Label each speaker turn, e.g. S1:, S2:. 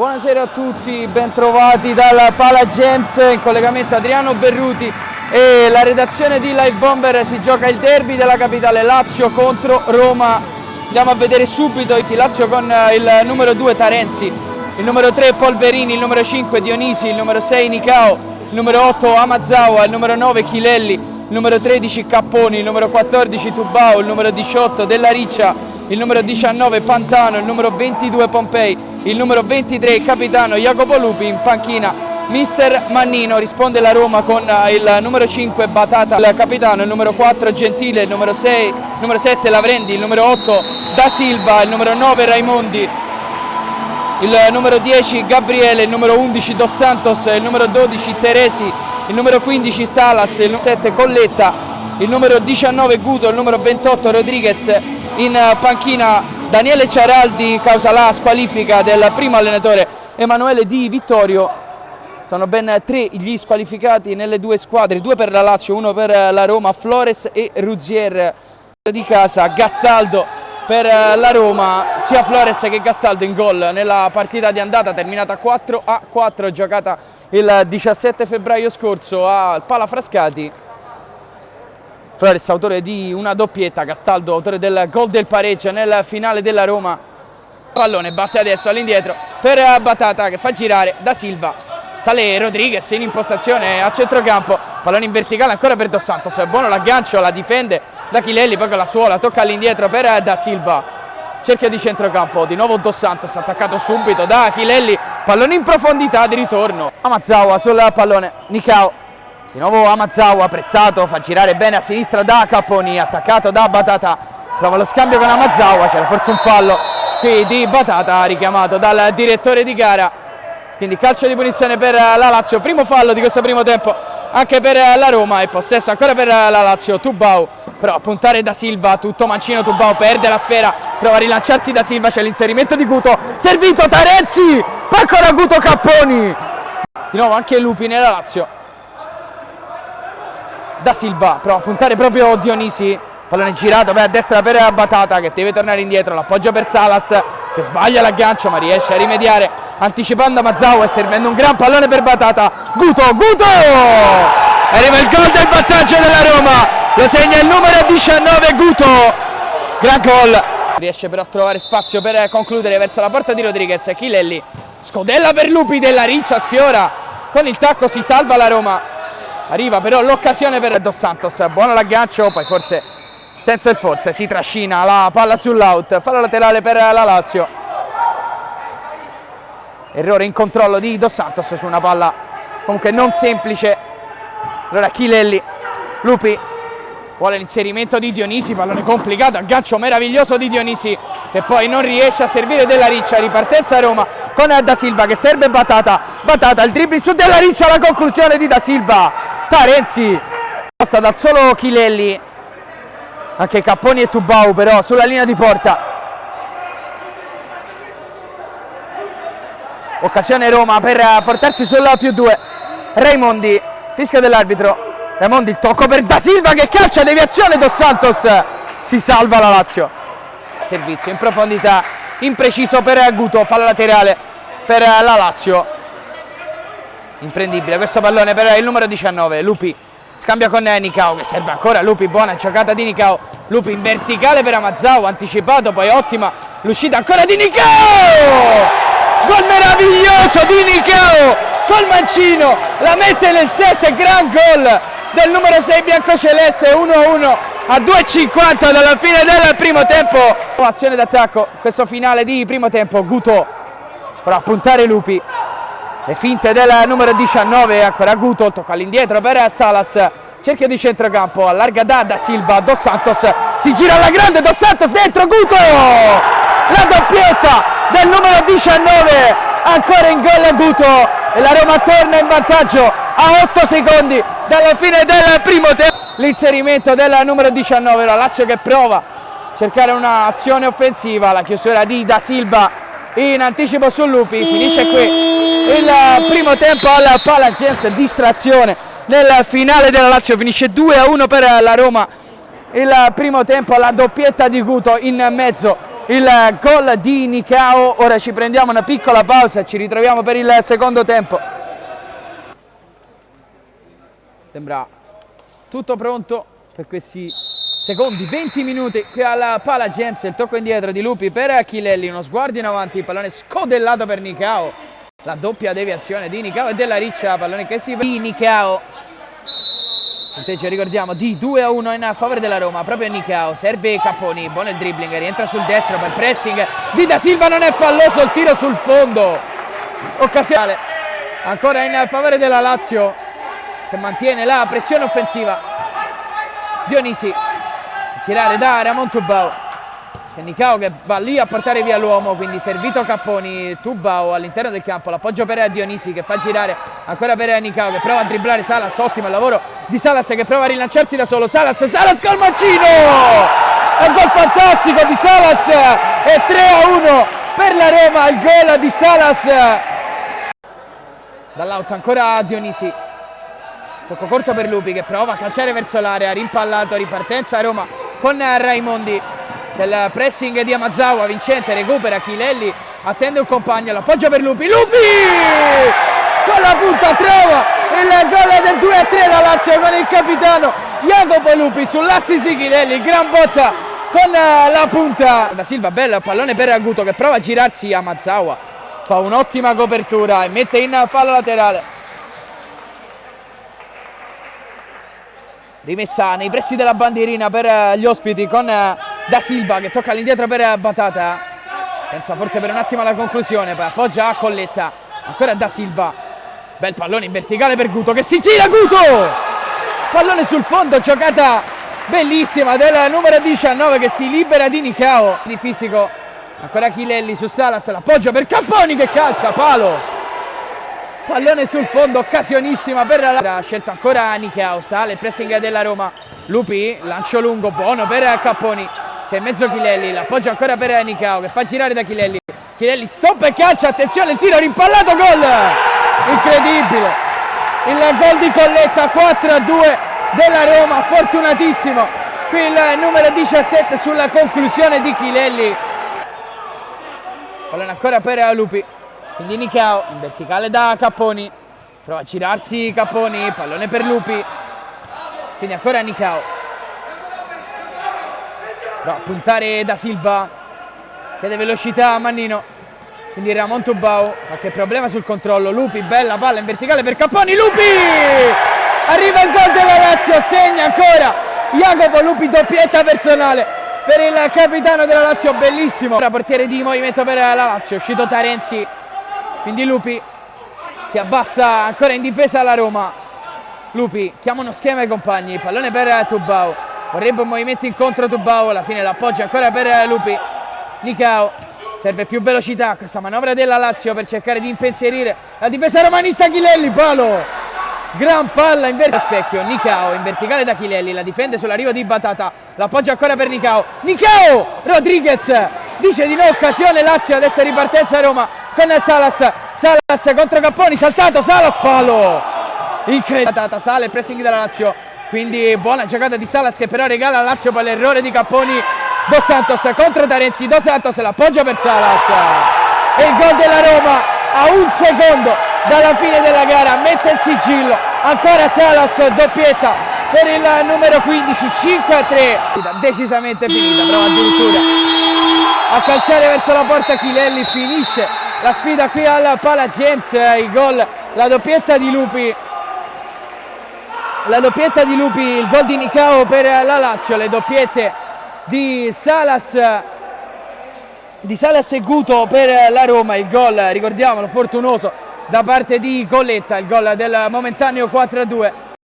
S1: Buonasera a tutti, bentrovati dal Pala Gems, in collegamento Adriano Berruti e la redazione di Live Bomber. Si gioca il derby della capitale, Lazio contro Roma. Andiamo a vedere subito il Lazio con il numero 2 Tarenzi, il numero 3 Polverini, il numero 5 Dionisi, il numero 6 Nicao, il numero 8 Amazawa, il numero 9 Chilelli, il numero 13 Capponi, il numero 14 Tubao, il numero 18 Della Riccia, il numero 19 Pantano, il numero 22 Pompei, il numero 23 capitano Jacopo Lupi. In panchina mister Mannino. Risponde la Roma con il numero 5 Batata, il capitano, il numero 4 Gentile, il numero 6, il numero 7 Lavrendi, il numero 8 Da Silva, il numero 9 Raimondi, il numero 10 Gabriele, il numero 11 Dos Santos, il numero 12 Teresi, il numero 15 Salas, il numero 7 Colletta, il numero 19 Guto, il numero 28 Rodriguez. In panchina Daniele Ciaraldi causa la squalifica del primo allenatore Emanuele Di Vittorio. Sono ben 3 gli squalificati nelle due squadre, 2 per la Lazio, 1 per la Roma, Flores e Ruzier di casa. Gastaldo per la Roma, sia Flores che Gastaldo in gol nella partita di andata terminata 4-4, giocata il 17 febbraio scorso al Pala Frascati. Flores autore di una doppietta, Gastaldo autore del gol del pareggio nel finale della Roma. Pallone batte adesso all'indietro per Batata che fa girare Da Silva. Sale Rodriguez in impostazione a centrocampo, pallone in verticale ancora per Dos Santos, buono l'aggancio, la difende da Chilelli, poi con la suola tocca all'indietro per Da Silva. Cerchio di centrocampo, di nuovo Dos Santos attaccato subito da Chilelli, pallone in profondità di ritorno. Amazawa sul pallone, Nicao. Di nuovo Amazawa pressato, fa girare bene a sinistra da Capponi, attaccato da Batata, prova lo scambio con Amazawa, c'era forse un fallo qui di Batata richiamato dal direttore di gara, quindi calcio di punizione per la Lazio, primo fallo di questo primo tempo anche per la Roma e possesso ancora per la Lazio. Tubao, però a puntare Da Silva, tutto mancino Tubao, perde la sfera, prova a rilanciarsi Da Silva, c'è l'inserimento di Guto, servito Tarenzi, poi ancora Guto Capponi, di nuovo anche Lupi nella Lazio. Da Silva, prova a puntare proprio Dionisi, pallone girato a destra per Batata che deve tornare indietro, l'appoggio per Salas che sbaglia l'aggancio ma riesce a rimediare anticipando Amazawa e servendo un gran pallone per Batata. Guto! Arriva il gol del vantaggio della Roma, lo segna il numero 19 Guto, gran gol. Riesce però a trovare spazio per concludere verso la porta di Rodriguez. Chilelli, scodella per Lupi, Della Riccia sfiora, con il tacco si salva la Roma. Arriva però l'occasione per Dos Santos, buono l'aggancio, poi forse senza il forse si trascina la palla sull'out, fallo laterale per la Lazio. Errore in controllo di Dos Santos su una palla comunque non semplice. Allora Chilelli, Lupi, vuole l'inserimento di Dionisi, pallone complicato, aggancio meraviglioso di Dionisi che poi non riesce a servire Della Riccia, ripartenza Roma con Da Silva che serve Batata, il dribbling su Della Riccia, la conclusione di Da Silva. Tarenzi, passa dal solo Chilelli, anche Capponi e Tubao però sulla linea di porta. Occasione Roma per portarsi sul +2. Raimondi, fischio dell'arbitro. Raimondi, tocco per Da Silva che calcia, deviazione Dos Santos, si salva la Lazio. Servizio in profondità, impreciso per Guto, fallo laterale per la Lazio. Imprendibile questo pallone per il numero 19, Lupi, scambia con Nicao che serve ancora Lupi, buona giocata di Nicao, Lupi in verticale per Amazawa, anticipato, poi ottima l'uscita ancora di Nicao, gol meraviglioso di Nicao, col mancino, la mette nel 7, gran gol del numero 6 biancoceleste, 1-1 a 2:50 dalla fine del primo tempo. Azione d'attacco, questo finale di primo tempo, Guto, però a puntare Lupi. Le finte del numero 19, ancora Guto, tocca all'indietro per Salas, cerchio di centrocampo, allarga Da Silva, Dos Santos, si gira alla grande, Dos Santos dentro, Guto! La doppietta del numero 19, ancora in gol Guto e la Roma torna in vantaggio a 8 secondi dalla fine del primo tempo. L'inserimento del numero 19, la Lazio che prova a cercare un'azione offensiva, la chiusura di Da Silva in anticipo su Lupi, finisce qui il primo tempo al Pala Gems, distrazione nel finale della Lazio, finisce 2-1 per la Roma. Il primo tempo, la doppietta di Guto in mezzo il gol di Nicao. Ora ci prendiamo una piccola pausa, ci ritroviamo per il secondo tempo. Sembra tutto pronto per questi secondi 20 minuti qui alla Pala Gems. Il tocco indietro di Lupi per Chilelli, uno sguardo in avanti, il pallone scodellato per Nicao, la doppia deviazione di Nicao e della Riccia, pallone che si di Nicao. Punteggio, ricordiamo, di 2-1 in favore della Roma. Proprio Nicao, serve Capponi, buono il dribbling, rientra sul destro per pressing di Da Silva, non è falloso il tiro sul fondo, occasione ancora in favore della Lazio che mantiene la pressione offensiva. Dionisi, girare da Ramon Tubau, che Nicao che va lì a portare via l'uomo, quindi servito Capponi, Tubau all'interno del campo, l'appoggio per Dionisi che fa girare ancora per Nicao che prova a dribblare Salas, ottimo il lavoro di Salas che prova a rilanciarsi da solo, Salas col mancino, è un gol fantastico di Salas e 3-1 per la Roma, il gol di Salas. Dall'out ancora Dionisi, tocco corto per Lupi che prova a calciare verso l'area, rimpallato, ripartenza Roma con Raimondi, del pressing di Amazawa, vincente, recupera Chilelli, attende un compagno, l'appoggio per Lupi, con la punta trova il gol del 2-3 la Lazio con il capitano Jacopo Lupi sull'assist di Chilelli, gran botta con la punta. Da Silva, bello pallone per Aguto che prova a girarsi, Amazawa fa un'ottima copertura e mette in fallo laterale. Rimessa nei pressi della bandierina per gli ospiti con Da Silva che tocca all'indietro per Batata, pensa forse per un attimo alla conclusione, poi appoggia a Colletta, ancora Da Silva, bel pallone in verticale per Guto che si tira, Guto, pallone sul fondo, giocata bellissima del numero 19 che si libera di Nicao, di fisico, ancora Chilelli su Salas, l'appoggio per Capponi che calcia, palo, pallone sul fondo, occasionissima per la scelta ancora Nicao, sale il pressing della Roma, Lupi, lancio lungo, buono per Capponi, c'è in mezzo Chilelli, l'appoggio ancora per Nicao che fa girare da Chilelli, Chilelli stop e calcia, attenzione il tiro rimpallato, gol, incredibile, il gol di Colletta, 4-2 della Roma, fortunatissimo qui il numero 17 sulla conclusione di Chilelli, pallone ancora per Lupi. Quindi Nicao in verticale da Capponi, prova a girarsi Capponi, pallone per Lupi, quindi ancora Nicao, prova a puntare Da Silva, chiede velocità a Mannino, quindi Ramon Tubau, qualche problema sul controllo, Lupi, bella palla in verticale per Capponi, Lupi, arriva il gol della Lazio, segna ancora Jacopo Lupi, doppietta personale per il capitano della Lazio, bellissimo, ora portiere di movimento per la Lazio, è uscito Tarenzi. Quindi Lupi si abbassa ancora in difesa la Roma, Lupi chiama uno schema ai compagni, pallone per Tubau, vorrebbe un movimento incontro Tubau, alla fine l'appoggia ancora per Lupi, Nicao, serve più velocità a questa manovra della Lazio per cercare di impensierire la difesa romanista, Chilelli, palo, gran palla in verticale specchio, Nicao in verticale da Chilelli, la difende sull'arrivo di Batata, l'appoggia ancora per Nicao, Rodriguez dice di no, occasione Lazio, adesso è ripartenza Roma con Salas contro Capponi, saltato Salas, palo incredibile, sale il pressing della Lazio, quindi buona giocata di Salas che però regala a Lazio per l'errore di Capponi, Dos Santos contro Tarenzi, Dos Santos l'appoggio per Salas e il gol della Roma a un secondo dalla fine della gara, mette il sigillo ancora Salas, doppietta per il numero 15, 5-3, decisamente finita, prova addirittura a calciare verso la porta Chilelli, finisce la sfida qui al Pala Gems, il gol, la doppietta di Lupi, il gol di Nicao per la Lazio, le doppiette di Salas e Guto per la Roma, il gol, ricordiamolo, fortunoso da parte di Colletta, il gol del momentaneo 4-2